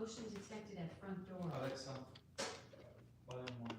Ocean's expected at front door. Alexa, volume 1.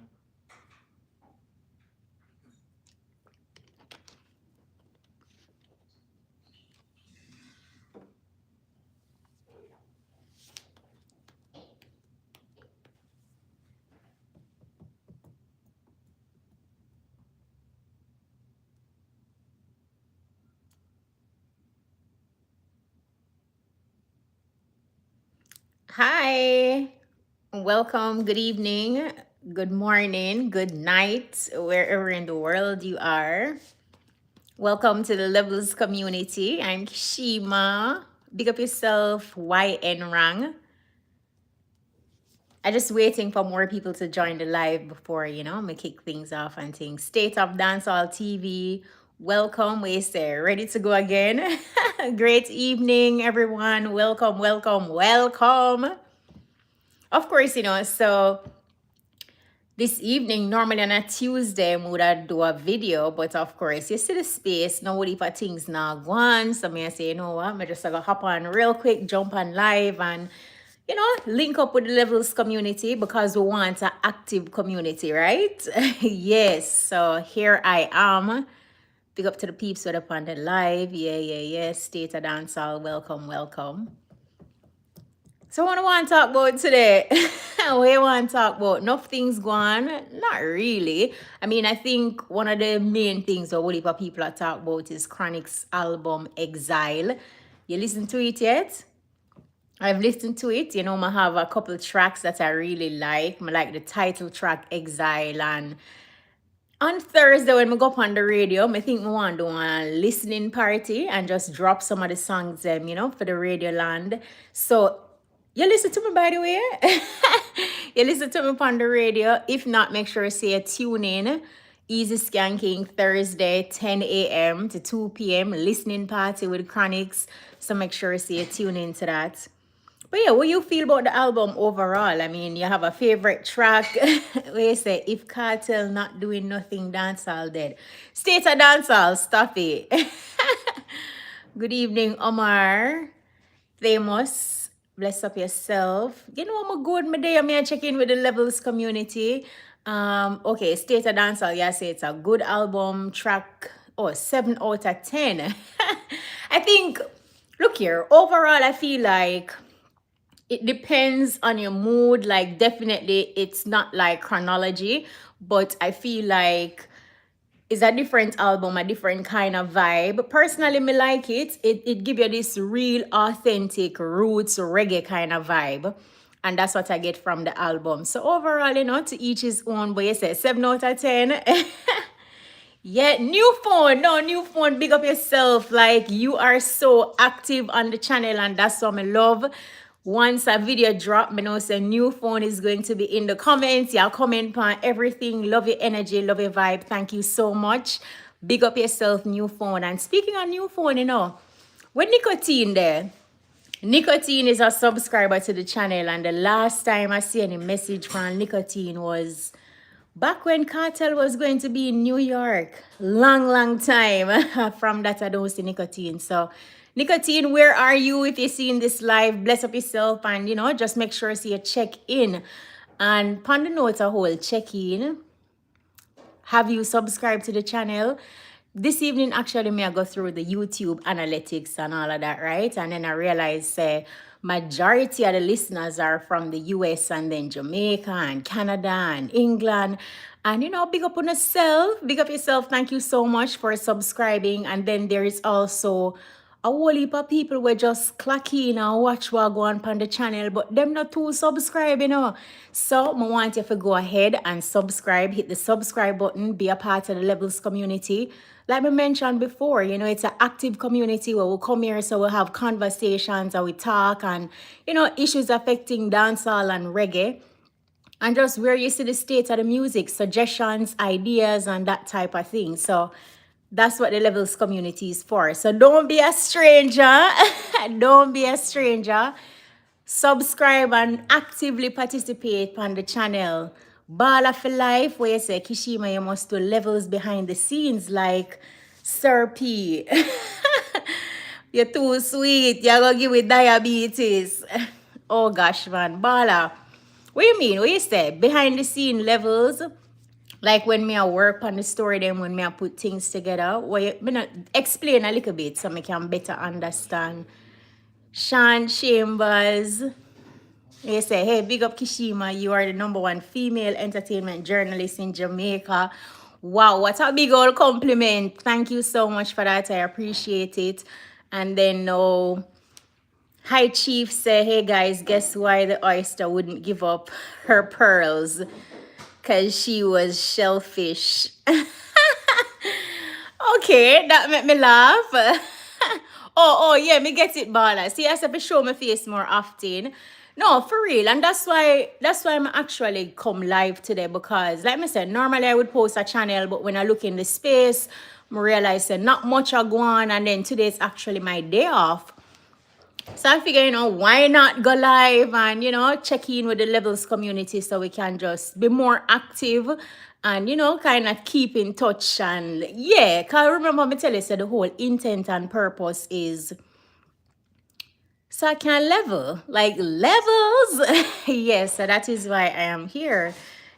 Hi, welcome, good evening, good morning, good night, wherever in the world you are. Welcome to the Levelz community. I'm Kshema. Big up yourself, YN Rang. I'm just waiting for more people to join the live before, me kick things off and things. State of Dancehall TV. Welcome, we say, ready to go again. Great evening, everyone. Welcome, welcome, welcome. Of course, so this evening, normally on a Tuesday, I would do a video, but of course, you see the space, nobody for things now go on. So I say, you know what, I just gonna hop on real quick, jump on live and, link up with the Levelz community because we want an active community, right? Yes, so here I am. Big up to the peeps that are up on the live. Yeah. State of Dancehall, welcome, welcome. So what I want to talk about today? What I want to talk about? Enough things going on? Not really. I mean, I think one of the main things or what people are talking about is Chronic's album Exile. You listen to it yet? I've listened to it. I have a couple tracks that I really like. I like the title track Exile, and on Thursday when we go up on the radio, I think we want to do a listening party and just drop some of the songs for the radio land. So you listen to me, by the way. You listen to me on the radio. If not, make sure you tune in. Easy Skanking Thursday, 10 a.m. to 2 p.m. Listening party with Chronics. So make sure you tune in to that. But yeah, what you feel about the album overall? I mean, you have a favorite track where you say, if Cartel not doing nothing, dancehall dead. State of dancehall, stop it. Good evening, Omar. Famous. Bless up yourself. I'm good. My day, I'm here checking with the Levelz community. Okay, State of Dancehall, yeah, say it's a good album track. Oh, 7 out of 10. I think, look here, overall, I feel like it depends on your mood. Like, definitely, it's not like chronology, but I feel like it's a different album, a different kind of vibe. Personally, me like it. It give you this real, authentic, roots reggae kind of vibe. And that's what I get from the album. So overall, to each his own. But you say 7 out of 10. Yeah, new phone. No, new phone. Big up yourself. Like, you are so active on the channel, and that's what I love. Once a video drop, me know say new phone is going to be in the comments. Y'all comment on everything. Love your energy, love your vibe. Thank you so much. Big up yourself, new phone. And speaking of new phone, with Nicotine there. Nicotine is a subscriber to the channel, and the last time I see any message from Nicotine was back when Cartel was going to be in New York. Long time. From that, I don't see Nicotine. So, Nicotine, where are you? If you're seeing this live, bless up yourself and, just make sure you check in. And upon the note a whole check in. Have you subscribed to the channel? This evening, actually, I go through the YouTube analytics and all of that, right? And then I realized majority of the listeners are from the US and then Jamaica and Canada and England. And, big up on yourself. Big up yourself. Thank you so much for subscribing. And then there is also a whole heap of people were just clock in and watch what go on the channel, but them not too subscribe, So I want you to go ahead and subscribe, hit the subscribe button, be a part of the Levelz community. Like I mentioned before, it's an active community where we'll come here, so we'll have conversations and we talk and, issues affecting dancehall and reggae. And just where you see the state of the music, suggestions, ideas, and that type of thing. So that's what the Levelz community is for. So don't be a stranger. Don't be a stranger. Subscribe and actively participate on the channel. Ball for life, where you say, Kshema, you must do Levelz behind the scenes like Sir P. You're too sweet. You're going to give it diabetes. Oh gosh, man. Bala. What you mean? What you say? Behind the scene levels? Like when me I work on the story, then when me I put things together. What you me not explain a little bit so me can better understand. Sean Chambers. You say, hey, big up Kshema. You are the #1 female entertainment journalist in Jamaica. Wow, what a big old compliment. Thank you so much for that. I appreciate it. And then no. Hi Chief say, hey guys, guess why the oyster wouldn't give up her pearls? Cause she was shellfish. Okay, that made me laugh. oh yeah, me get it, Bala. See, I have to show my face more often. No, for real. And that's why I'm actually come live today, because like I said, normally I would post a channel, but when I look in the space, I realize that not much are going on, and then today is actually my day off. So I figure, why not go live and, check in with the Levelz community so we can just be more active and, kind of keep in touch. And yeah, because remember me tell you, so the whole intent and purpose is so I can level, like levels. Yes, so that is why I am here.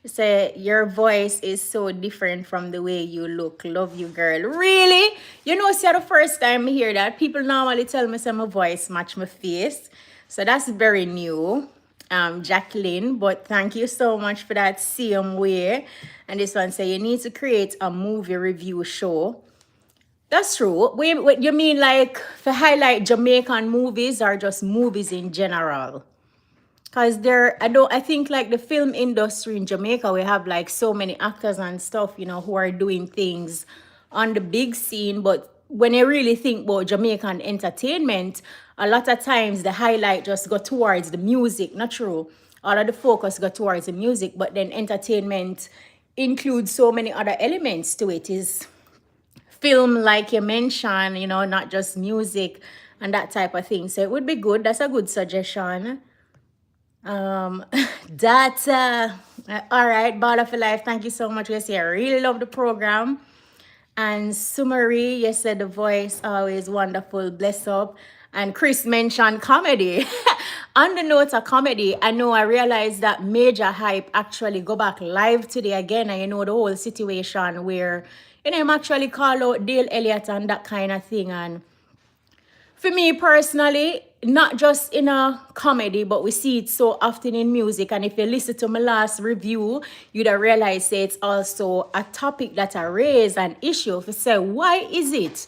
So your voice is so different from the way you look. Love you, girl. Really? See, the first time I hear that, people normally tell me my voice match my face. So that's very new, Jacqueline. But thank you so much for that same way. And this one say you need to create a movie review show. That's true. Wait, you mean like to highlight Jamaican movies or just movies in general? Because I think like the film industry in Jamaica, we have like so many actors and stuff, who are doing things on the big scene. But when you really think about Jamaican entertainment, a lot of times the highlight just go towards the music, not true. All of the focus go towards the music, but then entertainment includes so many other elements to it. Is film, like you mentioned, not just music and that type of thing. So it would be good. That's a good suggestion. Data. All right, Ball for Life. Thank you so much. Yes, I really love the program. And Sumari, you said the voice always wonderful. Bless up. And Chris mentioned comedy. On the note of comedy, I realized that Major Hype actually go back live today again. And the whole situation where, I'm actually call out Dale Elliott and that kind of thing. And for me personally, not just in a comedy, but we see it so often in music. And if you listen to my last review, you'd have realized it's also a topic that I raise an issue. If you say, why is it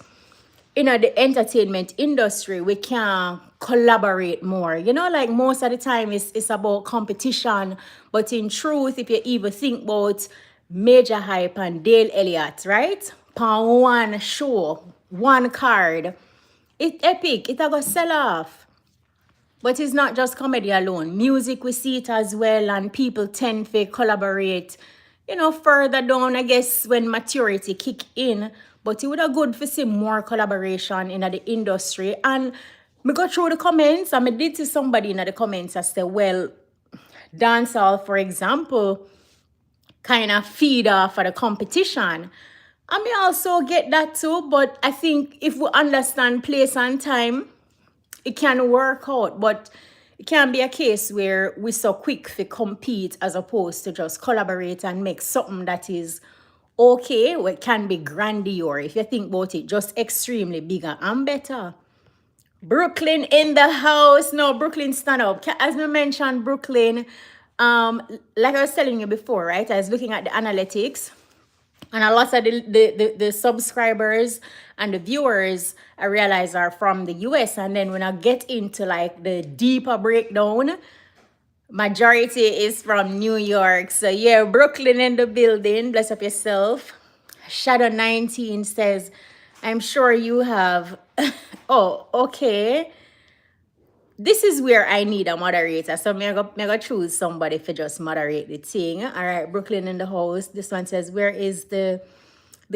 in the entertainment industry we can collaborate more? Like most of the time it's about competition. But in truth, if you even think about Major Hype and Dale Elliott, right? On one show, one card, it's epic. It go sell off. But it's not just comedy alone. Music, we see it as well, and people tend to collaborate, further down, I guess, when maturity kick in. But it would have good for see more collaboration in the industry. And me go through the comments, and I did see somebody in the comments that say, well, dancehall, for example, kind of feed off of the competition. I may also get that too, but I think if we understand place and time, it can work out. But it can be a case where we're so quick to compete as opposed to just collaborate and make something that is okay, or it can be grandiose. If you think about it, just extremely bigger and better. Brooklyn in the house. No, Brooklyn, stand up. As I mentioned, Brooklyn, like I was telling you before, right? I was looking at the analytics. And a lot of the subscribers and the viewers, I realize, are from the US. And then when I get into like the deeper breakdown, majority is from New York. So yeah, Brooklyn in the building. Bless up yourself. Shadow 19 says, I'm sure you have. Oh, okay. This is where I need a moderator. So I'm going to choose somebody for just moderate the thing. All right, Brooklyn in the house. This one says, where is the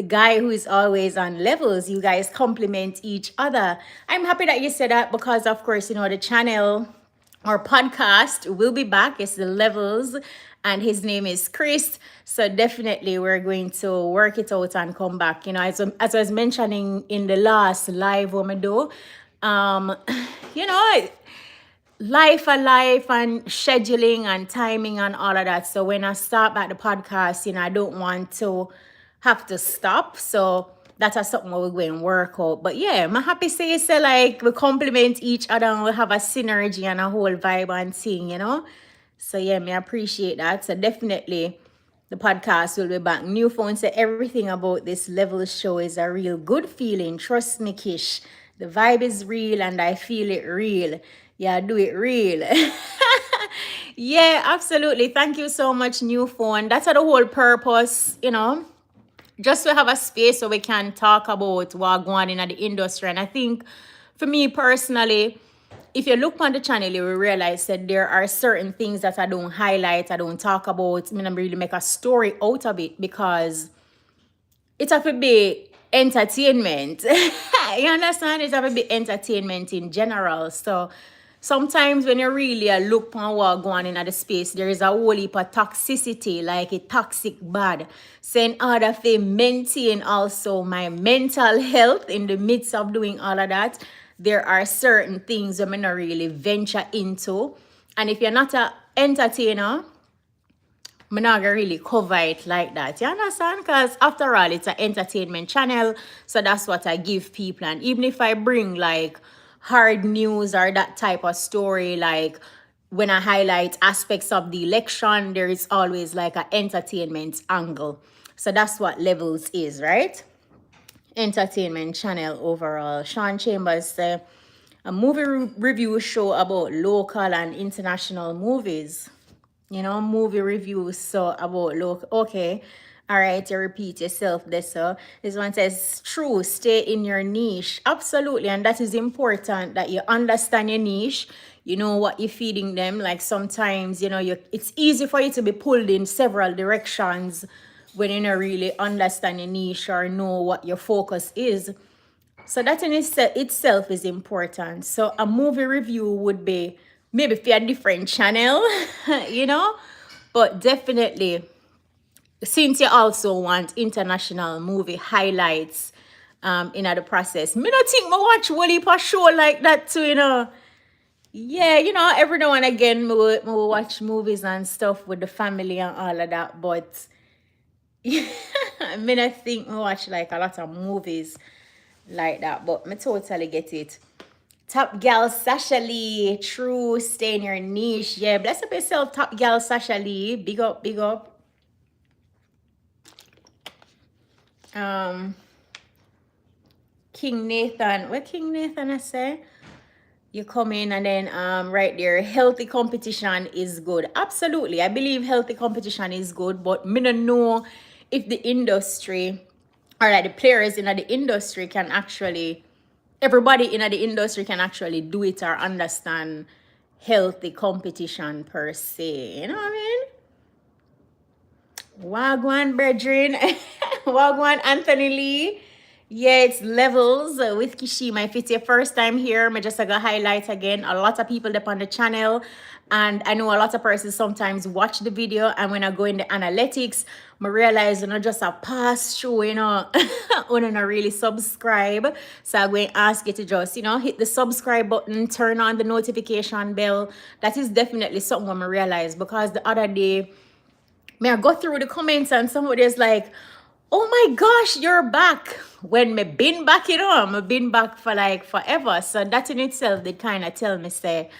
guy who is always on Levelz? You guys compliment each other. I'm happy that you said that because, of course, the channel or podcast will be back. It's the Levelz, and his name is Chris. So definitely we're going to work it out and come back. As I was mentioning in the last live we do, life and scheduling and timing and all of that. So when I start back the podcast, I don't want to have to stop. So that's something we're going to work out. But yeah, I'm happy say like we complement each other and we have a synergy and a whole vibe and thing. So yeah, me appreciate that. So definitely the podcast will be back. New phone say everything about this Levelz show is a real good feeling. Trust me, Kish. The vibe is real and I feel it real. Yeah, do it real. Yeah, absolutely. Thank you so much, new phone. That's the whole purpose. Just to have a space so we can talk about what going on in the industry. And I think for me personally, if you look on the channel, you will realize that there are certain things that I don't highlight, I don't talk about. I don't really make a story out of it because it have to be entertainment. You understand? It have to be entertainment in general. So sometimes when you really look on what going on in the space, there is a whole heap of toxicity, like a toxic bad. So in order to maintain also my mental health in the midst of doing all of that, there are certain things I'm not really venture into. And if you're not an entertainer, I'm not gonna really cover it like that. You understand? Because after all, it's an entertainment channel. So that's what I give people. And even if I bring like hard news or that type of story, like when I highlight aspects of the election, there is always like an entertainment angle. So that's what Levelz is, right? Entertainment channel overall. Sean Chambers said a movie review show about local and international movies. Movie reviews so about local. Okay, all right, you repeat yourself this. So this one says, true, stay in your niche. Absolutely, and that is important that you understand your niche. You know what you're feeding them. Like sometimes, it's easy for you to be pulled in several directions when you don't really understand your niche or know what your focus is. So that in itself is important. So a movie review would be maybe for a different channel, but definitely since you also want international movie highlights in the process. Me not think me watch whole heap of show like that too. Yeah, every now and again me will watch movies and stuff with the family and all of that, but me not think me watch like a lot of movies like that, but me totally get it. Top Gal Sasha Lee, true, stay in your niche. Yeah, bless up yourself, Top Gal Sasha Lee. Big up, big up. King Nathan, what King Nathan I say? You come in and then right there, healthy competition is good. Absolutely, I believe healthy competition is good, but me don't know if the industry or like the players in the industry can actually, everybody in the industry can actually do it or understand healthy competition per se. You know what I mean? Wagwan, brethren. Wagwan, Anthony Lee. Yeah, it's Levelz with Kshema. If it's your first time here, I just gonna highlight again. A lot of people up on the channel, and I know a lot of persons sometimes watch the video, and when I go in the analytics, I realize just a pass through, when not really subscribe. So I'm going to ask you to just, hit the subscribe button, turn on the notification bell. That is definitely something I realize, because the other day, I go through the comments and somebody is like, oh my gosh, you're back. When me been back, I've been back for like forever. So that in itself, they kind of tell me, say,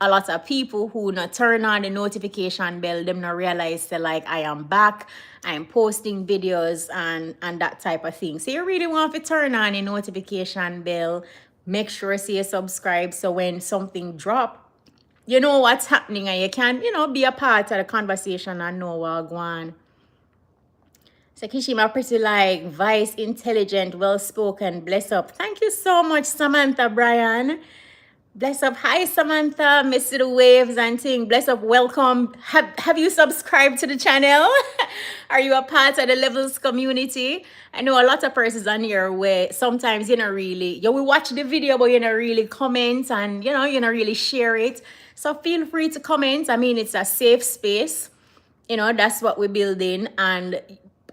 a lot of people who not turn on the notification bell, them not realize that like I am back, I'm posting videos and that type of thing. So you really want to turn on the notification bell, make sure you subscribe, so when something drop, you know what's happening and you can, be a part of the conversation and know what going on. So Kshema, pretty like, vice, intelligent, well-spoken, bless up. Thank you so much, Samantha Brian. Bless up. Hi, Samantha. Miss the waves and thing. Bless up. Welcome. Have you subscribed to the channel? Are you a part of the Levelz community? I know a lot of persons on here where sometimes you will watch the video, but you don't really comment and you don't really share it. So feel free to comment. I mean, it's a safe space. That's what we're building, and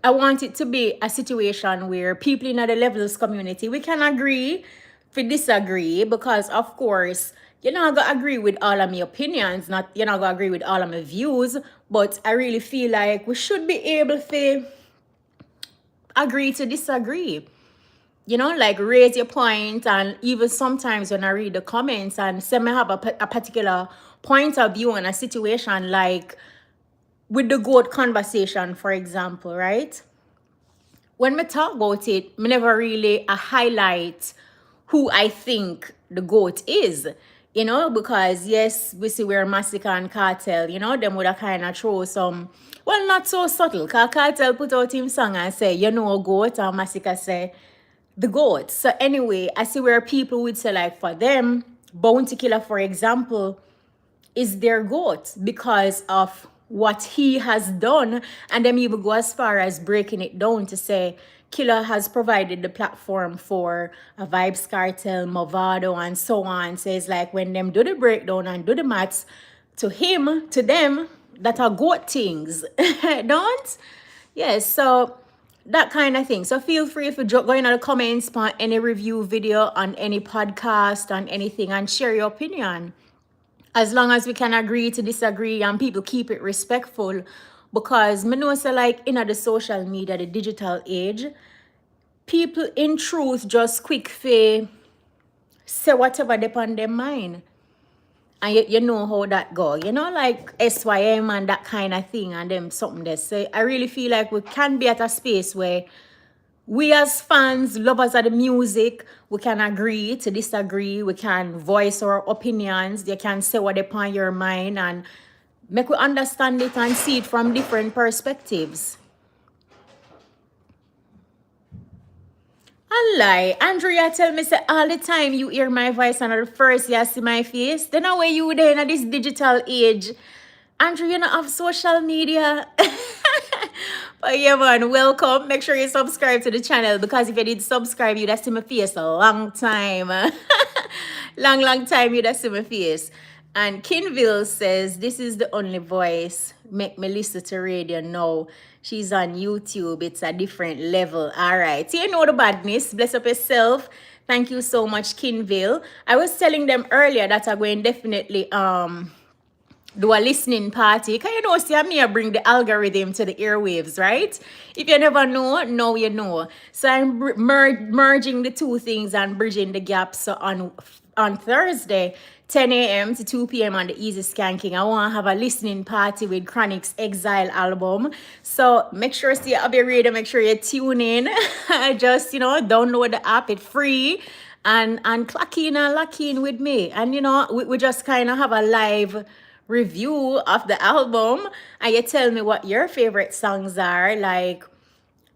I want it to be a situation where people in the Levelz community, we can agree to disagree, because of course you're not gonna agree with all of my opinions, not you're not gonna agree with all of my views, but I really feel like we should be able to agree to disagree. You know, like raise your point, and even sometimes when I read the comments and say me have a particular point of view on a situation, like with the goat conversation, for example, right? When we talk about it, me never really highlight who I think the goat is, you know, because yes, we see where Massacre and Cartel, you know, them would have kind of throw some, well, not so subtle, because Cartel put out him song and say, you know, goat, and Massacre say, the goat. So anyway, I see where people would say, like, for them, Bounty Killer, for example, is their goat because of what he has done. And them even go as far as breaking it down to say Killer has provided the platform for a Vibes Cartel, Movado, and so on. Says like when them do the breakdown and do the maths, to him, to them, that are goat things. Don't? Yes, so that kind of thing. So feel free if you go in the comments on any review video, on any podcast, on anything, and share your opinion. As long as we can agree to disagree and people keep it respectful, because me know say like in the social media, the digital age, people in truth just quick for say whatever they on their mind. And you know how that go, you know, like SYM and that kind of thing, and them something there. So I really feel like we can be at a space where we as fans, lovers of the music, we can agree to disagree. We can voice our opinions. You can say what upon your mind and make we understand it and see it from different perspectives. I lie. Andrea tell me say all the time you hear my voice and at the first you see my face. Then how are you there in this digital age? Andrew, you don't have social media. But yeah, man, welcome. Make sure you subscribe to the channel, because if you did subscribe, you'd have seen my face a long time. long time you'd have seen my face. And Kinville says, this is the only voice. Make me listen to radio now. She's on YouTube. It's a different level. All right. So you know the badness. Bless up yourself. Thank you so much, Kinville. I was telling them earlier that I'm going definitely do a listening party. Because you know, see, me I bring the algorithm to the airwaves, right? If you never know, now you know. So I'm merging the two things and bridging the gap. So on Thursday, 10 a.m. to 2 p.m. on the Easy Skanking, I want to have a listening party with Chronic's Exile album. So make sure see I'll be ready. Make sure you tune in. Just, you know, download the app. It's free. And clock in and lock in with me. And, you know, we just kind of have a live review of the album, and you tell me what your favorite songs are. Like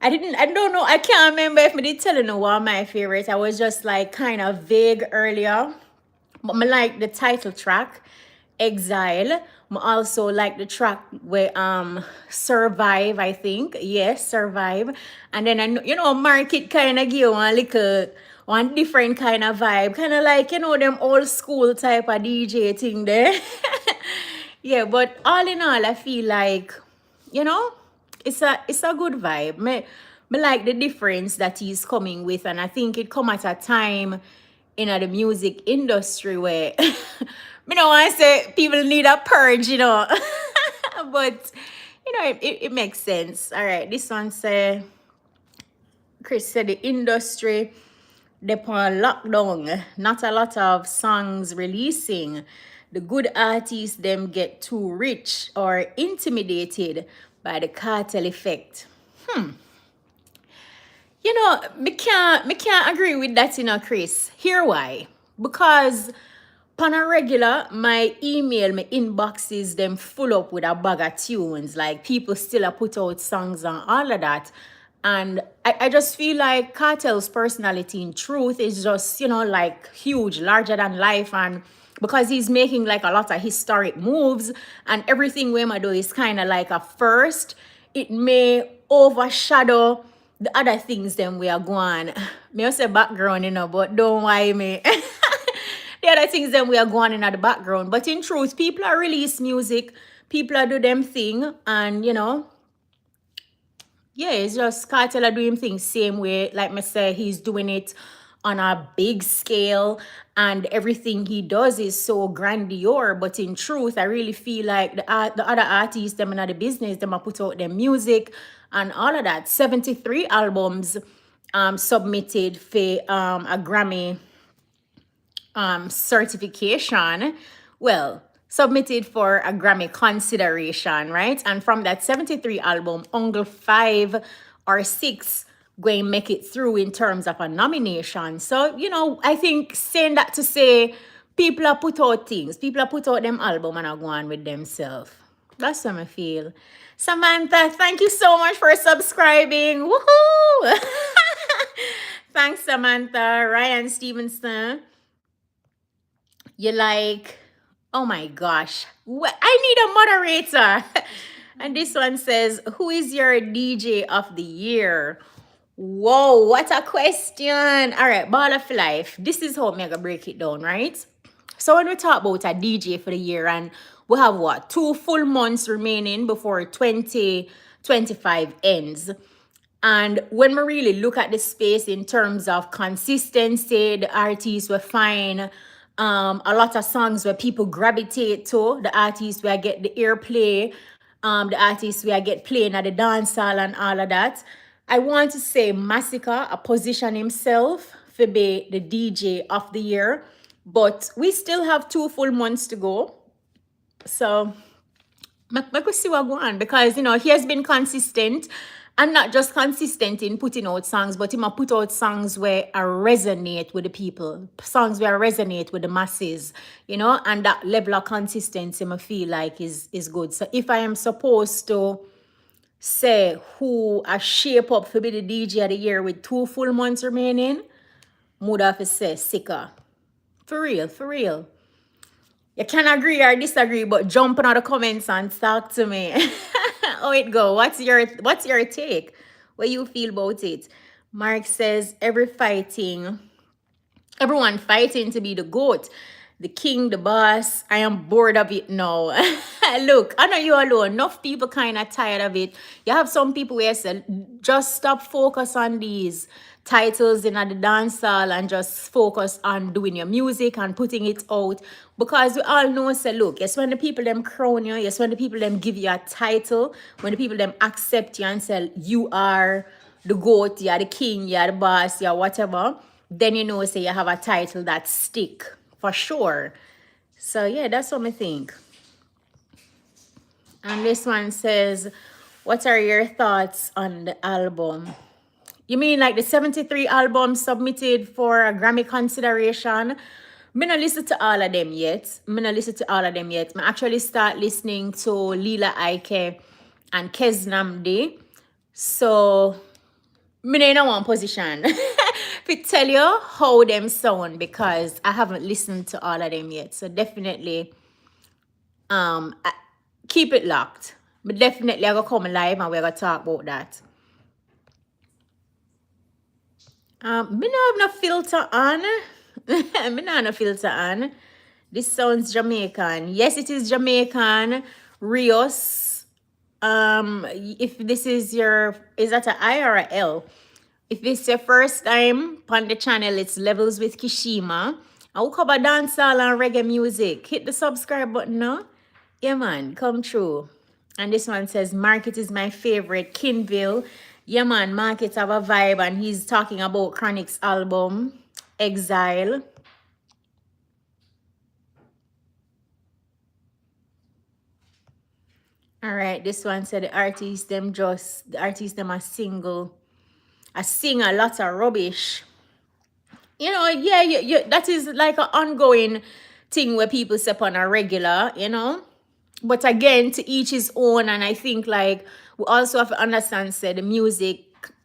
I don't know, I can't remember if I did tell you what my favorite. I was just like kind of vague earlier, but I like the title track Exile. I also like the track where Survive, I think. Yes, Survive. And then I know, you know, Market kind of give one different kind of vibe, kind of like, you know, them old school type of DJ thing there. Yeah, but all in all, I feel like, you know, it's a good vibe. Me like the difference that he's coming with, and I think it come at a time in the music industry where me don't want to say people need a purge, you know. But you know, it makes sense. All right, this one say Chris said the industry they're on lockdown, not a lot of songs releasing. The good artists them get too rich or intimidated by the cartel effect. You know, me can't agree with that, you know, Chris. Here why? Because on a regular, my email, my inboxes, them full up with a bag of tunes. Like people still put out songs and all of that. And I just feel like Cartel's personality in truth is just, you know, like huge, larger than life. And because he's making like a lot of historic moves and everything we do is kind of like a first, it may overshadow the other things then we are going. Me say background, you know, but don't worry me. The other things then we are going in at the background. But in truth, people are release music, people are do them thing, and you know, yeah, it's just Cartel are doing things same way. Like me say, he's doing it on a big scale, and everything he does is so grandeur. But in truth, I really feel like the other artists, them in the business, them a put out their music and all of that. 73 albums submitted for a Grammy certification. Well, submitted for a Grammy consideration, right? And from that 73 album, only 5 or 6 going make it through in terms of a nomination. So, I think saying that to say people are put out things, people are put out them album and are going with themselves. That's how I feel. Samantha, thank you so much for subscribing. Woohoo! Thanks, Samantha. Ryan Stevenson. You like, oh my gosh, I need a moderator. And this one says, who is your DJ of the year? Whoa, what a question. All right, Ball of Life. This is how I'm going to break it down, right? So when we talk about a DJ for the year, and we have 2 full months remaining before 2025 ends. And when we really look at the space in terms of consistency, the artists will find a lot of songs where people gravitate to, the artists where get the airplay, the artists where get playing at the dance hall and all of that. I want to say Massacre position himself for be the DJ of the year, but we still have 2 full months to go. So I could see what going on, because he has been consistent. And not just consistent in putting out songs, but he might put out songs where I resonate with the people, songs where I resonate with the masses, and that level of consistency I feel like is good. So if I am supposed to say who I shape up to be the DJ of the year with 2 full months remaining, I would have to say Sika. For real. You can agree or disagree, but jump in the comments and talk to me. How it go? What's your take? What you feel about it? Mark says everyone fighting to be the GOAT, the king, the boss. I am bored of it now. Look, I know you alone. Enough people kind of tired of it. You have some people where say, just stop focus on these titles in the dance hall and just focus on doing your music and putting it out, because we all know, say, look, yes, when the people them crown you, yes, when the people them give you a title, when the people them accept you and say you are the GOAT, you are the king, you are the boss, you are whatever, then say you have a title that stick for sure. So yeah, that's what I think. And this one says, what are your thoughts on the album? You mean like the 73 albums submitted for a Grammy consideration? Me not listen to all of them yet. I actually start listening to Lila Ike and Kez Namdi. So, me not in one position to tell you how them sound, because I haven't listened to all of them yet. So definitely keep it locked. But definitely I go come live and we're going to talk about that. Me not have no filter on. Me not have no filter on. This sounds Jamaican. Yes, it is Jamaican. Rios. If this is is that an I or a L? If this is your first time on the channel, it's Levelz with Kshema. I will cover dancehall and reggae music. Hit the subscribe button now. Yeah, man, come true. And this one says, Market is my favorite. Kinville. Yeah, man, Market have a vibe, and he's talking about Chronic's album, Exile. All right, this one said the artists them are sing a lot of rubbish. Yeah, that is like an ongoing thing where people step on a regular, But again, to each his own, and I think like we also have to understand, say, the music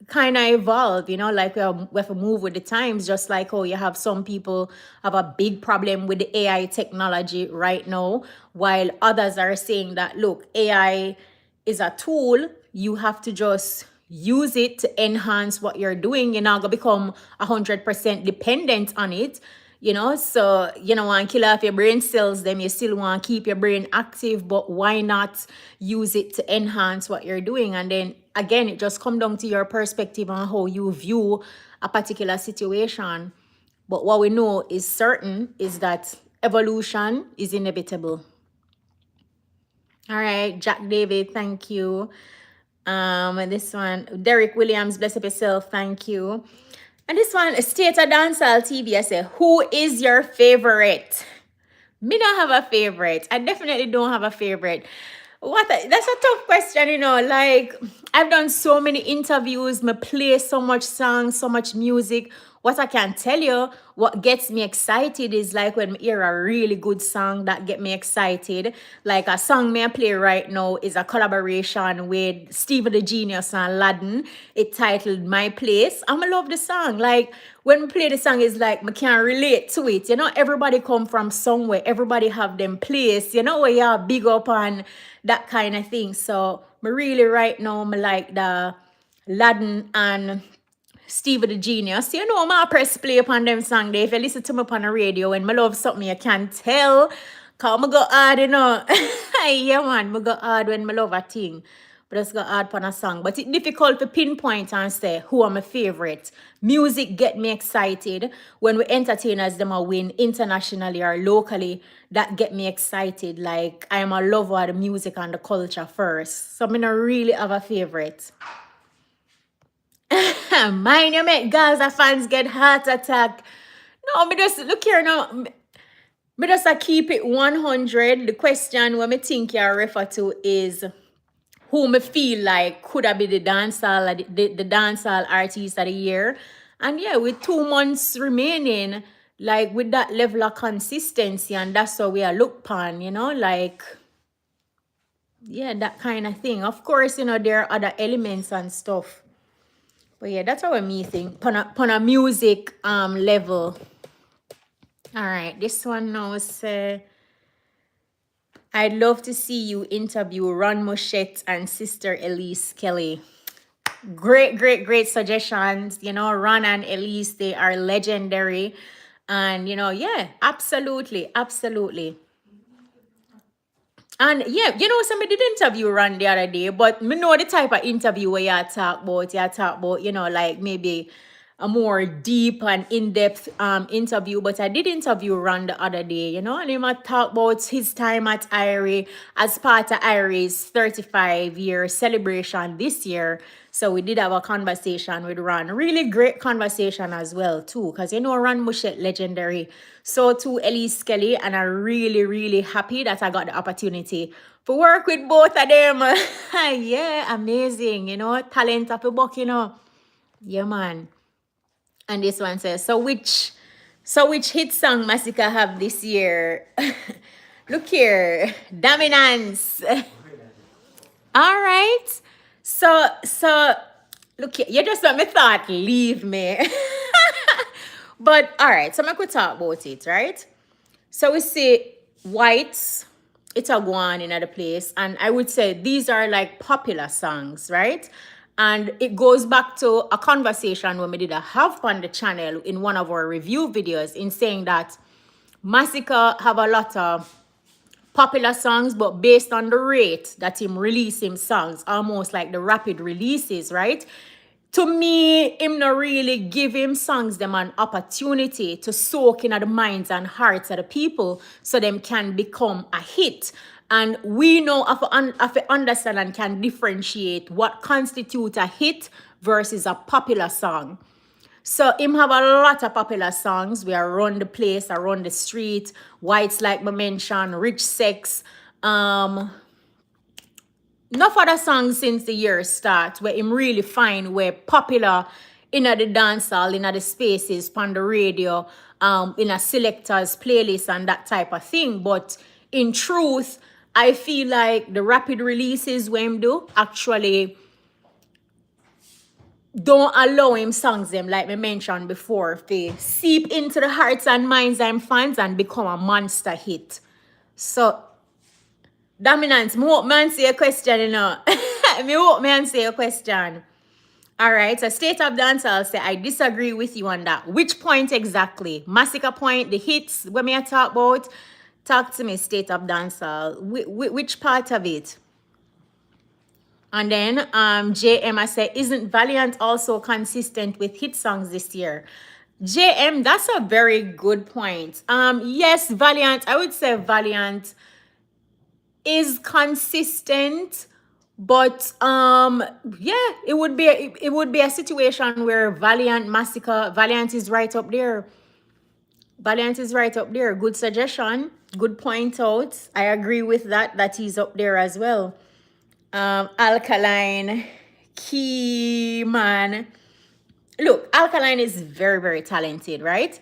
kind of evolve, like we have to move with the times, just like how you have some people have a big problem with the AI technology right now, while others are saying that, look, AI is a tool, you have to just use it to enhance what you're doing. You're not going to become 100% dependent on it. So you don't want to kill off your brain cells, them you still want to keep your brain active, but why not use it to enhance what you're doing? And then again, it just comes down to your perspective on how you view a particular situation. But what we know is certain is that evolution is inevitable. All right, Jack David, thank you. And this one, Derek Williams, bless up yourself, thank you. And this one, State of Dancehall TV, I say, who is your favorite? Me don't have a favorite. I definitely don't have a favorite. That's a tough question, you know. Like, I've done so many interviews, me play so much songs, so much music. What I can tell you, what gets me excited is like when I hear a really good song that get me excited. Like a song me I play right now is a collaboration with Steve the Genius and Laden. It titled My Place. I love the song. Like when we play the song, it's like I can relate to it. You know, everybody come from somewhere. Everybody have them place. You know, where you big up on that kind of thing. So me really right now, me like the Laden and Steve the Genius. You know, I press play upon them song there. If you listen to me upon the radio and I love something, you can tell. Cause I go hard, you know. Yeah, man, I go hard when I love a thing. But just go hard upon a song. But it's difficult to pinpoint and say who are my favorite. Music get me excited. When we entertainers them a win internationally or locally, that get me excited. Like I am a lover of the music and the culture first. So I don't really have a favorite. Mind you make Gaza fans get heart attack. No, me just look here now. Me just keep it 100. The question what me think you refer to is who me feel like could have been the dancehall the dancehall artist of the year. And yeah, with 2 months remaining, like with that level of consistency, and that's how we are look upon, you know, like yeah, that kind of thing. Of course, you know, there are other elements and stuff. But yeah, that's how me think. Pon a music level. All right, this one now say, I'd love to see you interview Ron Moshette and Sister Elise Kelly. Great suggestions. You know, Ron and Elise, they are legendary. And, you know, yeah, absolutely. And yeah, you know, somebody did interview Ron the other day, but me know the type of interview where you talk about, you know, like maybe a more deep and in-depth interview. But I did interview Ron the other day, you know, and he might talk about his time at IRE as part of IRE's 35-year celebration this year. So we did have a conversation with Ron. Really great conversation as well, too, because you know Ron Moshette, legendary. So too Elise Kelly, and I'm really happy that I got the opportunity to work with both of them. Yeah, amazing, you know, talent of a book, you know. Yeah, man. And this one says, so which hit song Massacre have this year? Look here, Dominance. All right. So look here, you just let me thought leave me. But all right, so I could talk about it, right? So we see Whites, it's a go on in other place, and I would say these are like popular songs, right? And it goes back to a conversation when we did a have on the channel in one of our review videos in saying that Massacre have a lot of popular songs, but based on the rate that him release him songs, almost like the rapid releases, right? To me, him not really give him songs them an opportunity to soak in the minds and hearts of the people so them can become a hit. And we know of understand and can differentiate what constitutes a hit versus a popular song. So him have a lot of popular songs. We are Run the Place, Around the Street, Whites Like Me Mention, Rich Sex. Enough other songs since the year start where him really find where popular in the dancehall, in the spaces, on the radio, in a selectors playlist and that type of thing. But in truth, I feel like the rapid releases when him do actually don't allow him songs them like me mentioned before they seep into the hearts and minds of him fans and become a monster hit. So Dominance, me hope man say a question, you know. Me hope man say a question. All right, so State of Dancehall say I disagree with you on that. Which point exactly? Massacre point, the hits when me I talk about? Talk to me, State of Dancehall. Which part of it? And then JM I say, isn't Valiant also consistent with hit songs this year? JM, that's a very good point. Yes, Valiant, I would say Valiant is consistent, but yeah, it would be a situation where Valiant is right up there. Valiant is right up there. Good suggestion. Good point out. I agree with that. That he's up there as well. Alkaline, Key Man. Look, Alkaline is very, very talented, right?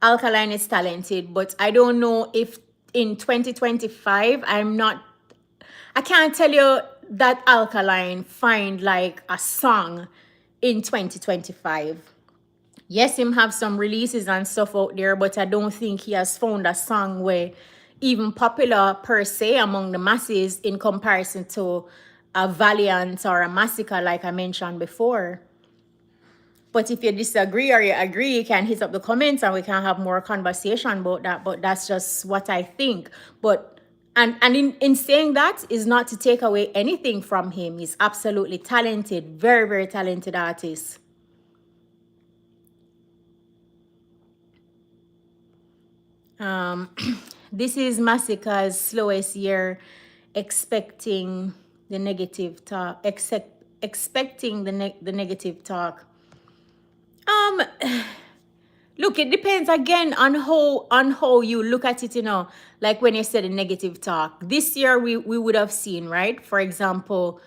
Alkaline is talented, but I don't know if in 2025, I can't tell you that Alkaline find like a song in 2025. Yes, him have some releases and stuff out there, but I don't think he has found a song where even popular per se among the masses in comparison to a Valiant or a Massacre, like I mentioned before. But if you disagree or you agree, you can hit up the comments and we can have more conversation about that. But that's just what I think. But and in saying that is not to take away anything from him. He's absolutely talented, very, very talented artist. This is Massacre's slowest year, expecting the negative talk. Expecting the negative talk. Look, it depends again on how you look at it, you know. Like when you said the negative talk. This year we would have seen, right? For example,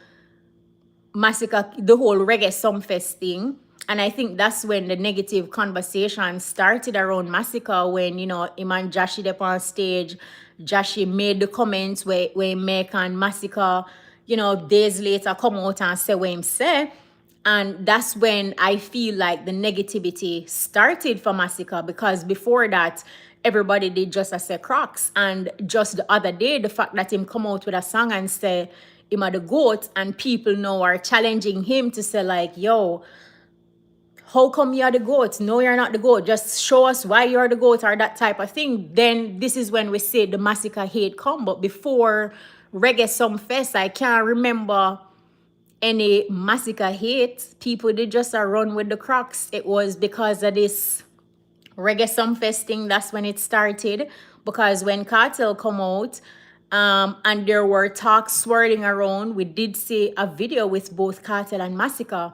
Massacre, the whole reggae sumfest thing. And I think that's when the negative conversation started around Massacre, when, you know, him and Joshy up on stage. Joshy made the comments where Make and Massacre, you know, days later come out and say what him say. And that's when I feel like the negativity started for Massacre, because before that, everybody did just a say Crocs. And just the other day, the fact that him come out with a song and say him are the GOAT, and people now are challenging him to say like, yo, how come you're the GOAT? No, you're not the GOAT. Just show us why you're the GOAT, or that type of thing. Then this is when we say the Massacre hate come. But before Reggae Sumfest, I can't remember any Massacre hate. People did just a run with the Crocs. It was because of this Reggae Sumfest thing. That's when it started. Because when Cartel come out, and there were talks swirling around, we did see a video with both Cartel and Massacre.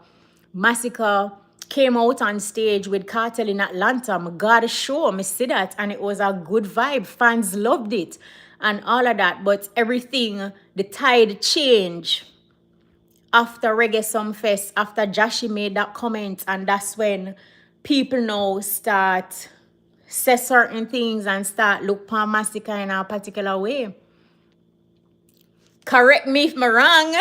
Massacre came out on stage with Cartel in Atlanta. I got a show, I see that, and it was a good vibe. Fans loved it and all of that. But everything, the tide changed after Reggae Sumfest, after Joshy made that comment, and that's when people now start say certain things and start look for Massacre in a particular way. Correct me if I'm wrong,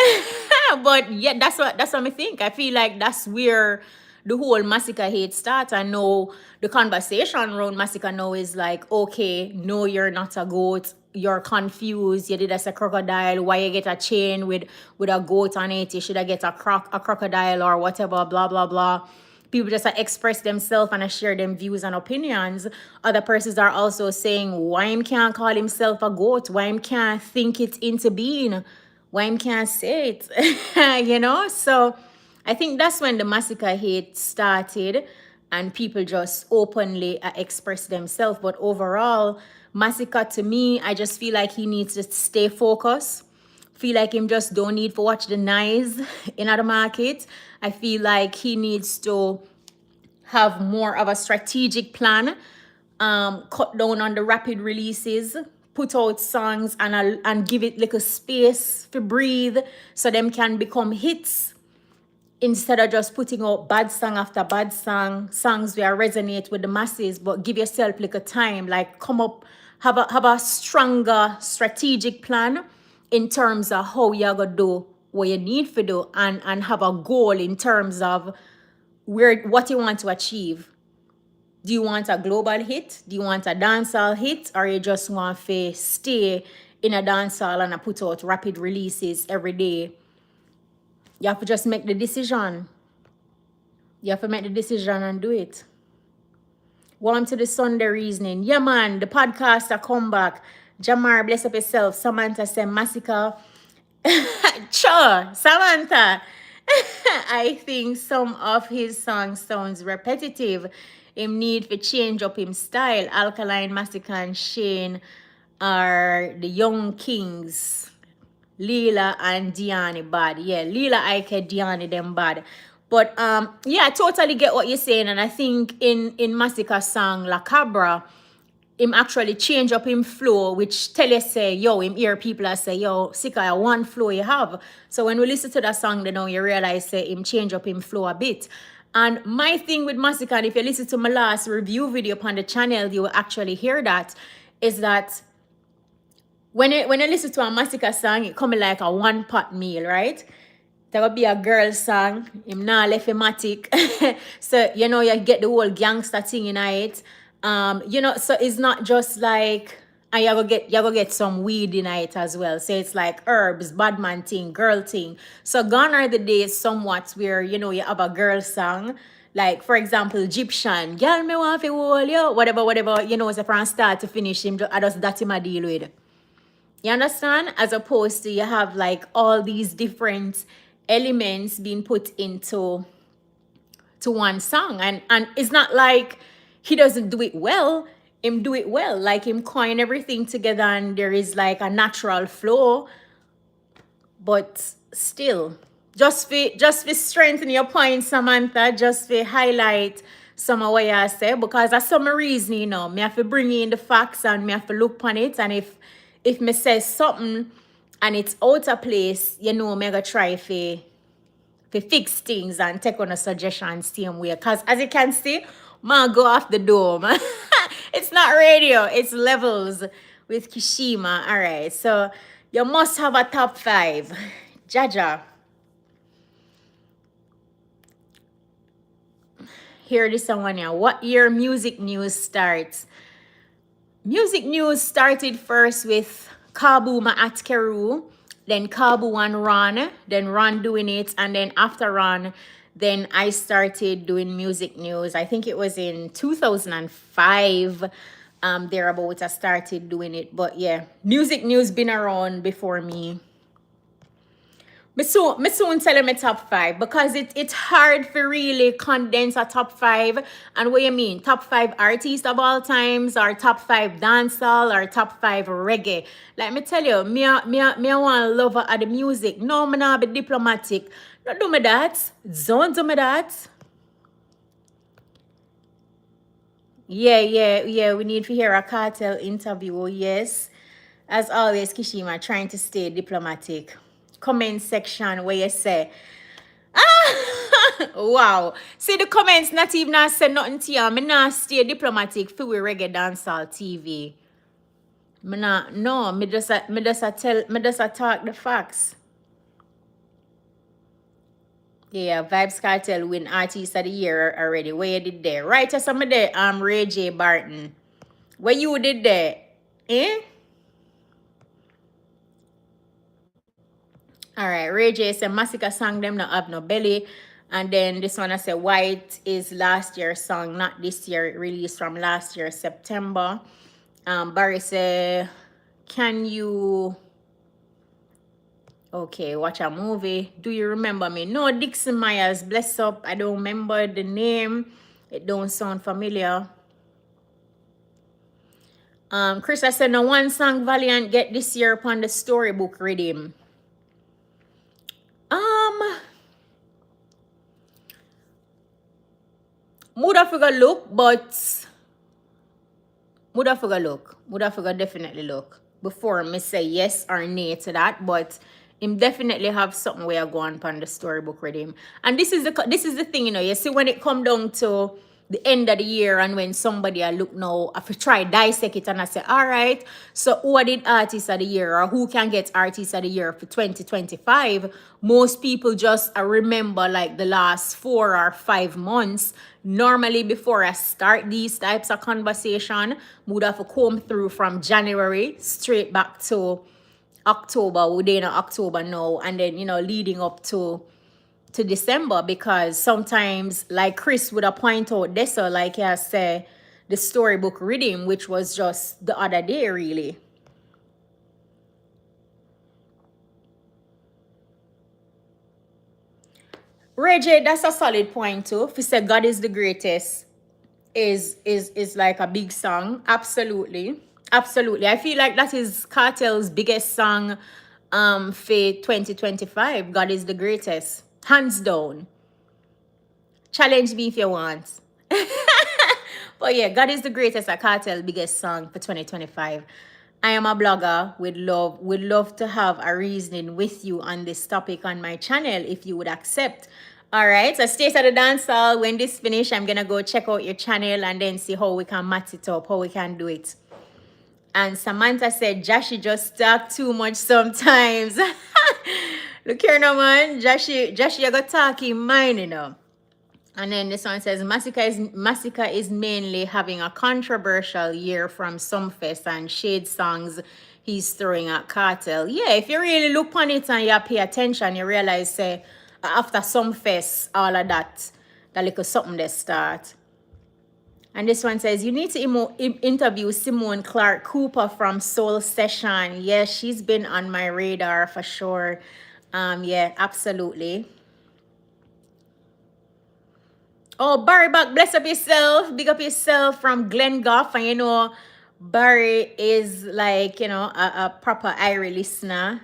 but yeah, that's what I think. I feel like that's where the whole Massacre hate starts. I know the conversation around Massacre now is like, okay, no, you're not a GOAT. You're confused. You did as a crocodile. Why you get a chain with a goat on it? You should have get a crocodile or whatever, blah, blah, blah. People just express themselves and share them views and opinions. Other persons are also saying why him can't call himself a goat, why him can't think it into being, why him can't say it, you know? So I think that's when the Massacre hate started and people just openly express themselves. But overall, Massacre, to me, I just feel like he needs to stay focused. Feel like him just don't need to watch the noise in the market. I feel like he needs to have more of a strategic plan, cut down on the rapid releases, put out songs and give it like a space to breathe so them can become hits, instead of just putting out bad song after bad song, songs where resonate with the masses. But give yourself like a time, like come up, have a stronger strategic plan in terms of how you're gonna do what you need to do, and have a goal in terms of what you want to achieve. Do you want a global hit? Do you want a dancehall hit? Or you just want to stay in a dancehall and put out rapid releases every day? You have to just make the decision. You have to make the decision and do it. Welcome to the Sunday reasoning. Yeah, man, the podcast a come back. Jamar, bless up yourself. Samantha said Massacre. Sure, Samantha. I think some of his songs sounds repetitive. him need to change up him style. Alkaline, Massacre, and Shane are the young kings. Leela and Diani bad. Yeah, Leela, Ike, Diani, them bad. But yeah, I totally get what you're saying. And I think in Massacre's song La Cabra, him actually change up him flow, which tell you say, yo, him hear people that say, yo, Sika, one flow you have. So when we listen to that song, then now you realize say him change up him flow a bit. And my thing with Massacre, and if you listen to my last review video upon the channel, you will actually hear that, is that when you listen to a Massacre song, it come like a one pot meal, right? There will be a girl song, him not left-matic. So, you know, you get the whole gangster thing in it. You know, so it's not just like, and you go get some weed in it as well. So it's like herbs, bad man thing, girl thing. So gone are the days somewhat where, you know, you have a girl song. Like, for example, Egyptian, girl me want to hold you, whatever, you know, so from start to finish, him, I just that him a deal with. You understand? As opposed to you have like all these different elements being put into one song. And it's not like he doesn't do it well. Him do it well. Like him coin everything together and there is like a natural flow. But still, just for strengthen your point, Samantha, just for highlight some of what you say, because that's some reason, you know, me have to bring in the facts and me have to look on it. And if me says something and it's out of place, you know, me gonna try for fix things and take on a suggestion same way. Because as you can see, man go off the dome. It's not radio, it's Levelz with Kshema. All right, so you must have a top 5. Jaja. Here this one here. What year music news starts? Music news started first with Kabu at Keru, then Kabu and Ron, then Ron doing it, and then after Ron, then I started doing music news. I think it was in 2005, thereabout I started doing it. But yeah, music news been around before me. Me soon tell you my top 5 because it's hard for really condense a top 5. And what you mean? Top 5 artists of all times, or top 5 dancehall, or top 5 reggae. Like me tell you, me want lover of the music. No, me not be diplomatic. Don't do me that. Don't do me that. Yeah. We need to hear a cartel interview. Yes. As always, Kshema trying to stay diplomatic. Comment section where you say, wow. See the comments not even not say nothing to you. Me not stay diplomatic for we reggae dancehall TV. Me not, no, me just talk the facts. Yeah, Vibes Cartel win Artist of the Year already. Where you did there? Right, so some of the Ray J. Barton. What you did there? Eh? All right, Ray J said Massacre song them not have no belly. And then this one I said White is last year's song, not this year. It released from last year, September. Barry said, can you watch a movie? Do you remember me? No, Dixon Myers, bless up. I don't remember the name. It don't sound familiar. Chris, I said no one song Valiant get this year upon the storybook reading. Would have figure look, but would have figure definitely look before me say yes or nay to that. But him definitely have something where I go on the storybook with him. And this is the thing, you know. You see when it come down to the end of the year and when somebody I look now, if I try dissect it and I say, all right, so who did Artist of the Year or who can get Artist of the Year for 2025? Most people just remember like the last 4 or 5 months. Normally before I start these types of conversation, would have to comb through from January straight back to October. We're in October now, and then, you know, leading up to December, because sometimes like Chris would have point out this, or like I say, the storybook reading, which was just the other day really. Ray J, that's a solid point too. If you say God is the greatest, is like a big song. Absolutely. Absolutely. I feel like that is Cartel's biggest song for 2025. God is the greatest. Hands down. Challenge me if you want. But yeah, God is the greatest at Cartel biggest song for 2025. I am a blogger. Would love to have a reasoning with you on this topic on my channel if you would accept. All right, so stay at the dance hall. When this finish, I'm gonna go check out your channel and then see how we can match it up, how we can do it. And Samantha said, Joshy just talk too much sometimes. Look here now, man. Joshy, you got talk in mind, you know. And then this one says, Massacre is mainly having a controversial year from Sumfest and shade songs he's throwing at Cartel. Yeah, if you really look on it and you pay attention, you realize, say, after Sumfest, all of that little something they start. And this one says, you need to interview Simone Clark Cooper from Soul Session. Yeah, she's been on my radar for sure. Yeah, absolutely. Oh, Barry back, bless up yourself, big up yourself from Glen Goff. And you know, Barry is like, you know, a proper Irie listener.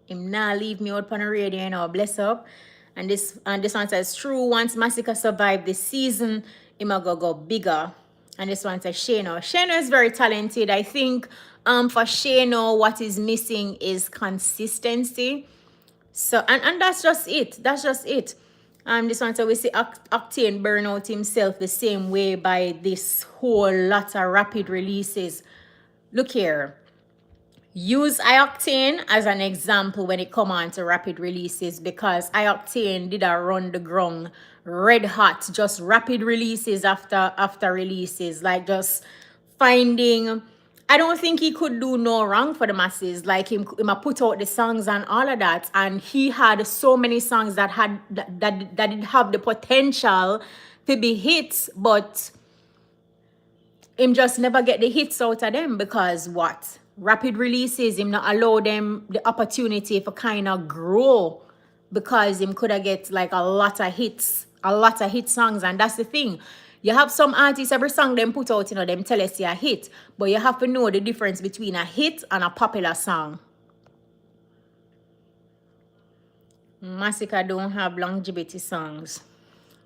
Him nah leave me out on the radio, you know, bless up. And this one says, true, once Massacre survived this season, him a go bigger. And this one says, Shano. Shano is very talented. I think for Shano, what is missing is consistency. So, and that's just it. That's just it. This one, so we see Octane burn out himself the same way by this whole lot of rapid releases. Look here. Use iOctane as an example when it come on to rapid releases, because iOctane did a run the ground red hot, just rapid releases after releases, like just finding. I don't think he could do no wrong for the masses. Like him put out the songs and all of that, and he had so many songs that did have the potential to be hits, but him just never get the hits out of them because what? Rapid releases, him not allow them the opportunity for kind of grow, because him could have get like a lot of hit songs. And that's the thing. You have some artists, every song them put out, you know, them tell us a hit, but you have to know the difference between a hit and a popular song. Massacre don't have longevity songs.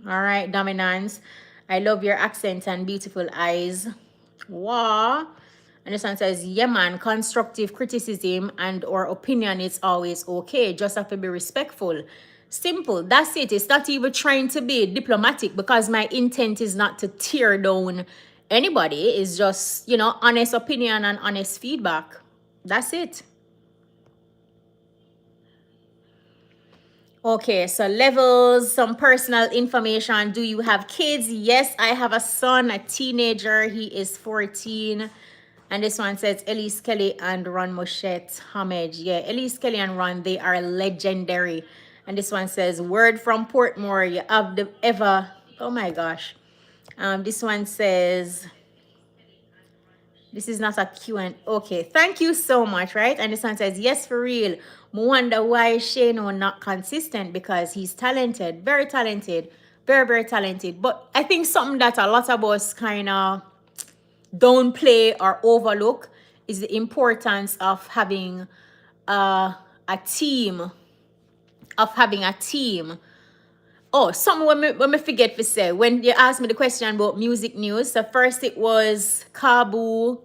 All right, Dominance. I love your accent and beautiful eyes. Wow. And this one says, yeah, man, constructive criticism and or opinion is always okay. Just have to be respectful. Simple. That's it. It's not even trying to be diplomatic, because my intent is not to tear down anybody. It's just, you know, honest opinion and honest feedback. That's it. Okay, so Levelz, some personal information. Do you have kids? Yes, I have a son, a teenager. He is 14. And this one says, Elise Kelly and Ron Moshette, homage. Yeah, Elise Kelly and Ron, they are legendary. And this one says, word from Portmore, you have the ever, oh my gosh. This one says, this is not a Q&A. Okay, thank you so much, right? And this one says, yes, for real. I wonder why Shano not consistent, because he's talented, very talented, very, very talented. But I think something that a lot of us kind of don't play or overlook is the importance of having a team. Oh, something when me forget to say, when you asked me the question about music news, so first it was Kabu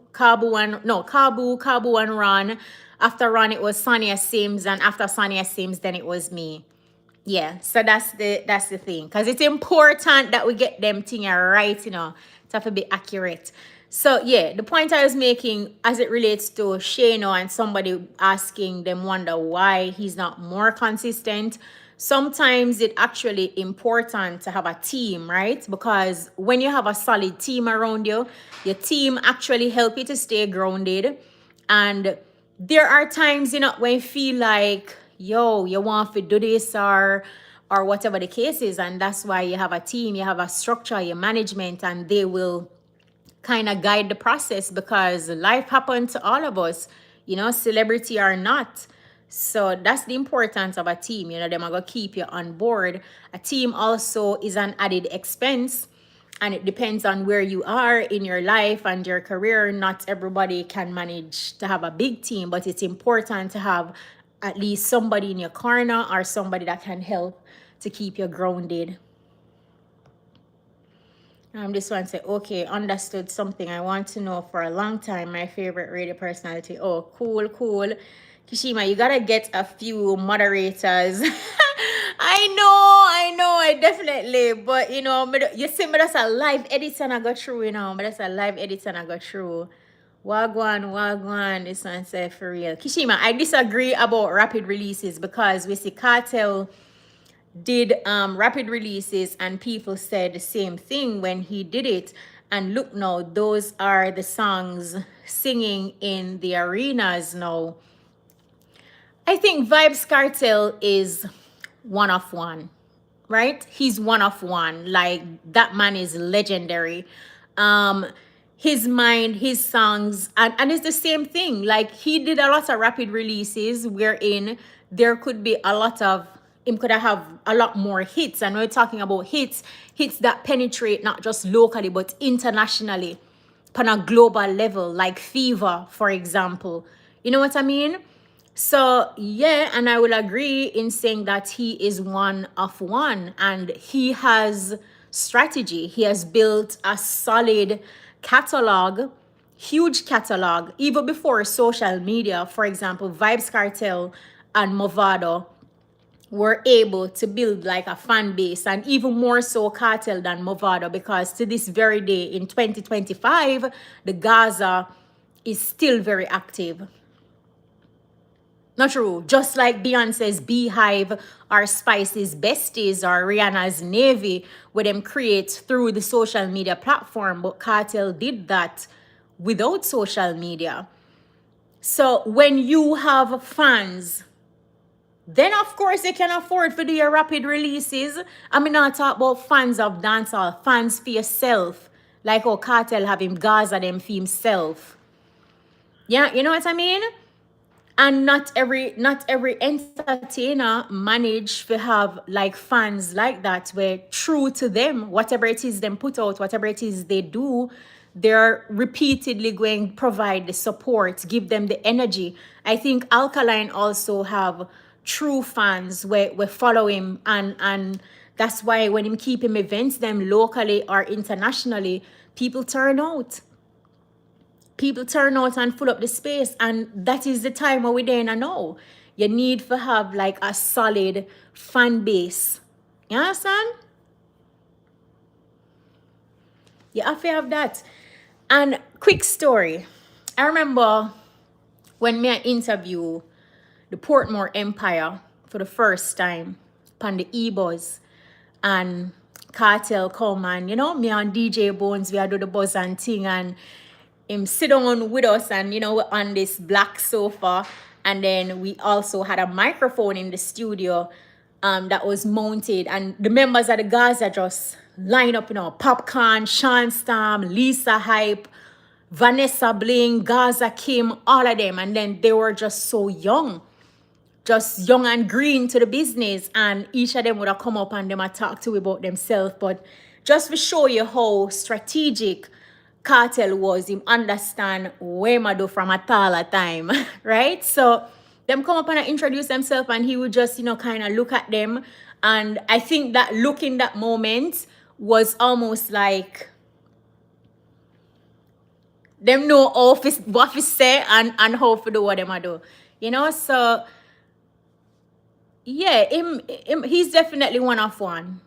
and Ron. After Ron, it was Sonia Sims, and after Sonia Sims, then it was me. Yeah, so that's the thing, because it's important that we get them things right, you know, to have to be accurate. So yeah, the point I was making as it relates to Shano and somebody asking them wonder why he's not more consistent. Sometimes it's actually important to have a team, right? Because when you have a solid team around you, your team actually help you to stay grounded. And there are times, you know, when you feel like, yo, you want to do this or whatever the case is. And that's why you have a team, you have a structure, your management, and they will kind of guide the process, because life happens to all of us, you know, celebrity or not. So that's the importance of a team. You know, them are going to keep you on board. A team also is an added expense. and it depends on where you are in your life and your career. Not everybody can manage to have a big team, but it's important to have at least somebody in your corner or somebody that can help to keep you grounded. This one said, okay, understood something I want to know for a long time. My favorite radio personality. Oh, cool, cool. Kshema, you gotta get a few moderators. I definitely. But you know, you see, me that's a live edit and I go through, you know. But that's a live edit and I go through. Wagwan. This one said for real. Kshema, I disagree about rapid releases because we see Cartel did rapid releases and people said the same thing when he did it, and look now, those are the songs singing in the arenas now. I think Vybz Kartel is one of one, right? He's one of one. Like, that man is legendary. His mind, his songs, and it's the same thing. Like, he did a lot of rapid releases wherein there could be a lot of, him could have a lot more hits. And we're talking about hits that penetrate not just locally but internationally on a global level, like Fever, for example. You know what I mean? So yeah, and I will agree in saying that he is one of one, and he has strategy. He has built a solid catalog, huge catalog, even before social media. For example, Vybz Kartel and Movado were able to build like a fan base, and even more so Cartel than Movado, because to this very day in 2025, the Gaza is still very active. Not true. Just like Beyonce's Beehive or Spice's Besties or Rihanna's Navy, where them create through the social media platform, but Cartel did that without social media. So when you have fans, then of course you can afford to do your rapid releases. I mean, not talk about fans of dancehall, fans for yourself. Like how Cartel have him Gaza them for himself. Yeah, you know what I mean? And not every entertainer manage to have like fans like that, where true to them, whatever it is them put out, whatever it is they do, they're repeatedly going to provide the support, give them the energy. I think Alkaline also have true fans where follow him, and that's why when him keep him events them locally or internationally, people turn out. People turn out and fill up the space, and that is the time where we're there now. You need to have like a solid fan base. You understand? You have to have that. And quick story. I remember when me I interview the Portmore Empire for the first time upon the E-Buzz, and Cartel come, and you know, me and DJ Bones, we do the buzz and thing, and him sit down with us, and you know, on this black sofa, and then we also had a microphone in the studio that was mounted, and the members of the Gaza just line up, you know, Popcorn, Sean Storm, Lisa Hype, Vanessa Bling, Gaza Kim, all of them, and then they were just so young and green to the business, and each of them would have come up and them talk to about themselves. But just to show you how strategic Cartel was, him understand where I do from a taller time, right? So them come up and introduce themselves, and he would just, you know, kind of look at them, and I think that look in that moment was almost like them know what to say and how to do what them I do, you know. So yeah, he's definitely one of one,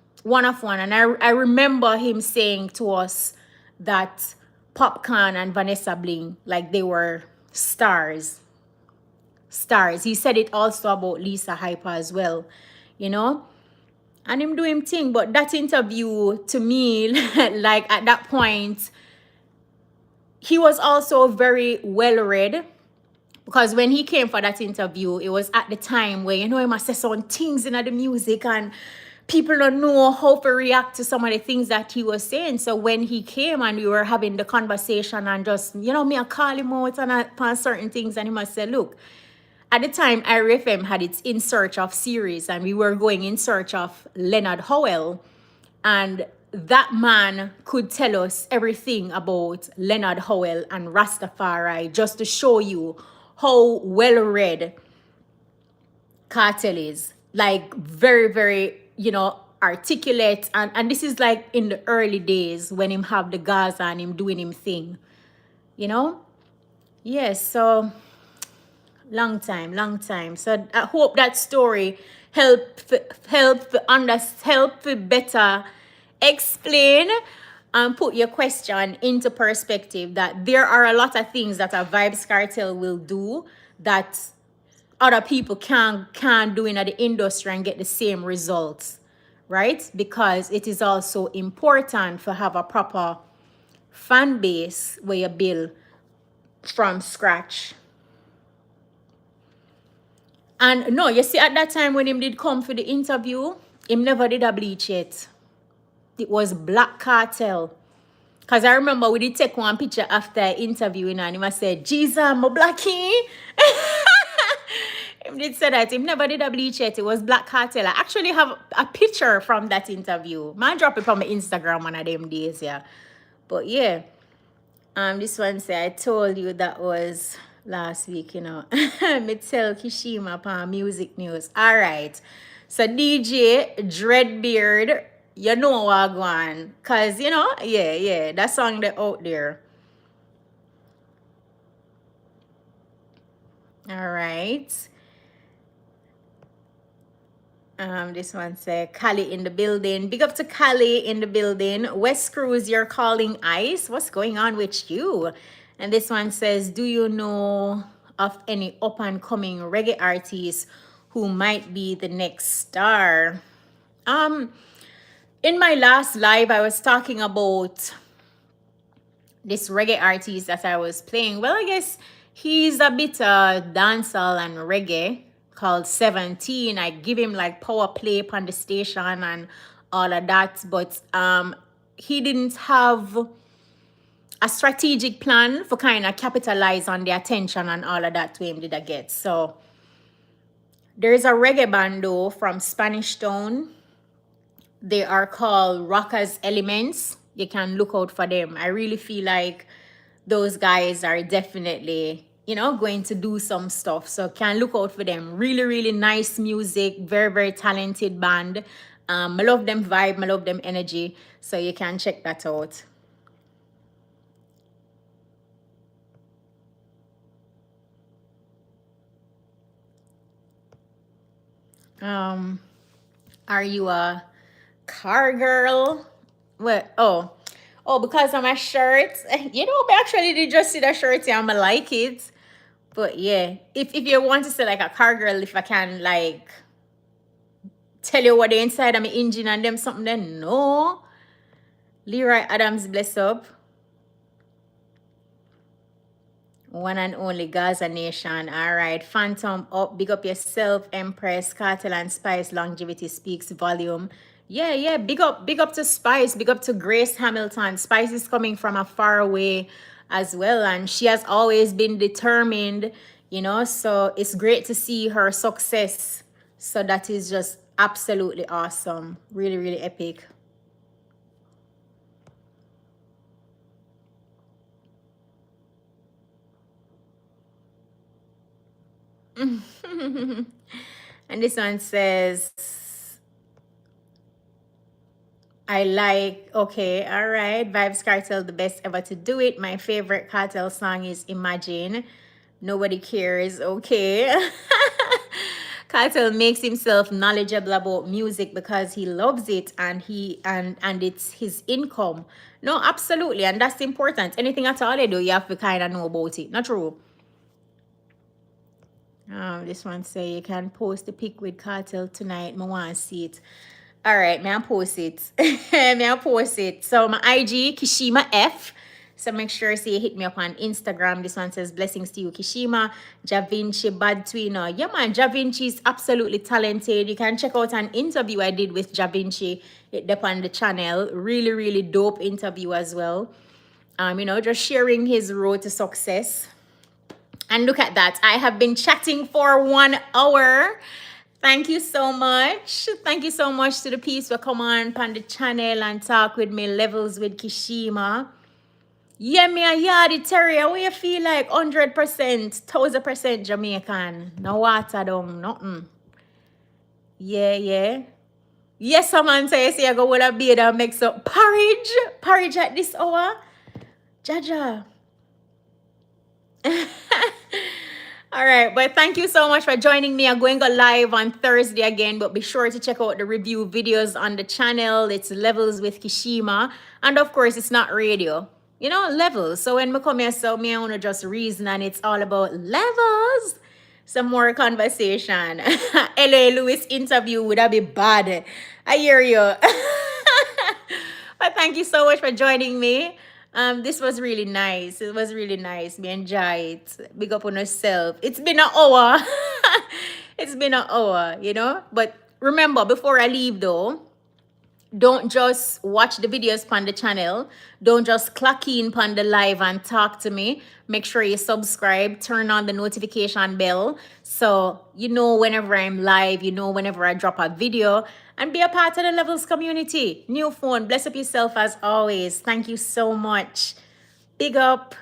and I remember him saying to us that Popcorn and Vanessa Bling, like they were stars. He said it also about Lisa Hyper as well, you know, and him do him thing. But that interview to me, like at that point, he was also very well read. Because when he came for that interview, it was at the time where, you know, he must say some things in the music and people don't know how to react to some of the things that he was saying. So when he came and we were having the conversation and just, you know, me I call him out on certain things, and he must say, look, at the time, IRFM had its In Search of series, and we were going in search of Leonard Howell. And that man could tell us everything about Leonard Howell and Rastafari, just to show you how well read Cartel is. Like very, very, articulate. And this is like in the early days when him have the Gaza and him doing him thing. Yes, so long time. So I hope that story help better explain and put your question into perspective, that there are a lot of things that a Vibes Cartel will do that other people can't do in the industry and get the same results, right? Because it is also important to have a proper fan base where you build from scratch. And no, you see, at that time when him did come for the interview, him never did a bleach yet. It was Black Cartel. Because I remember we did take one picture after interviewing and him said, Jesus, I'm a blackie. Him did say that. Him never did a bleach yet. It was Black Cartel. I actually have a picture from that interview. Man, drop it from my Instagram one of them days, yeah. But yeah. This one say, I told you that was last week, Me tell Kshema upon music news. All right. So DJ Dreadbeard, you know what I'm going. Because, yeah, that song they out there. All right. This one say, Cali in the building. Big up to Cali in the building. West Cruz, you're calling ice. What's going on with you? And this one says, do you know of any up-and-coming reggae artists who might be the next star? In my last live, I was talking about this reggae artist that I was playing. Well, I guess he's a bit dancehall and reggae, called 17. I give him like power play on the station and all of that, but he didn't have a strategic plan for kind of capitalize on the attention and all of that to him did I get. So there's a reggae band though from Spanish Town. They are called Rockers Elements. You can look out for them. I really feel like those guys are definitely, going to do some stuff. So can look out for them. Really, really nice music. Very, very talented band. I love them vibe. I love them energy. So you can check that out. Are you a car girl? What? Oh, because of my shirt. I actually did just see the shirt and I like it. But yeah, if you want to say like a car girl, if I can like tell you what the inside of my engine and them something, then no. Leroy Adams, bless up. One and only Gaza Nation. All right. Phantom up. Big up yourself, Empress. Cartel and Spice. Longevity speaks volume. Yeah. Big up to Spice. Big up to Grace Hamilton. Spice is coming from a far away as well. And she has always been determined, so it's great to see her success. So that is just absolutely awesome. Really, really epic. And this one says, okay, all right. Vibes Cartel, the best ever to do it. My favorite Cartel song is Imagine. Nobody cares, okay. Cartel makes himself knowledgeable about music because he loves it and it's his income. No, absolutely. And that's important. Anything at all they do, you have to kind of know about it. Not true. This one say you can post the pic with Cartel tonight. I want to see it. All right, may I post it? So my IG, Kshema F. So make sure you hit me up on Instagram. This one says, blessings to you, Kshema. Javinci Bad Tweener. Yeah, man, Javinci is absolutely talented. You can check out an interview I did with Javinci. It's up on the channel. Really, really dope interview as well. Just sharing his road to success. And look at that. I have been chatting for 1 hour. Thank you so much. Thank you so much to the piece for come on the channel and talk with me, Levels with Kshema. Yeah, me a yardy terrier. What you feel like 100%, 1000% Jamaican. No water down, nothing. Yeah. Yes, someone says I go with a beard and mix up porridge. Porridge at this hour. Jaja. All right, but thank you so much for joining me. I'm going to go live on Thursday again, but be sure to check out the review videos on the channel. It's Levels with Kshema. And of course, it's not radio. You know, levels. So when I come here, so me, I want to just reason, and it's all about levels. Some more conversation. L.A. Lewis interview would that be bad? I hear you. But thank you so much for joining me. This was really nice. It was really nice. Me enjoy it. Big up on yourself. It's been an hour. It's been an hour, you know. But remember, before I leave though, don't just watch the videos on the channel. Don't just clock in on the live and talk to me. Make sure you subscribe, turn on the notification bell so you know whenever I'm live, you know whenever I drop a video, and be a part of the Levels community. New phone, bless up yourself as always. Thank you so much. Big up.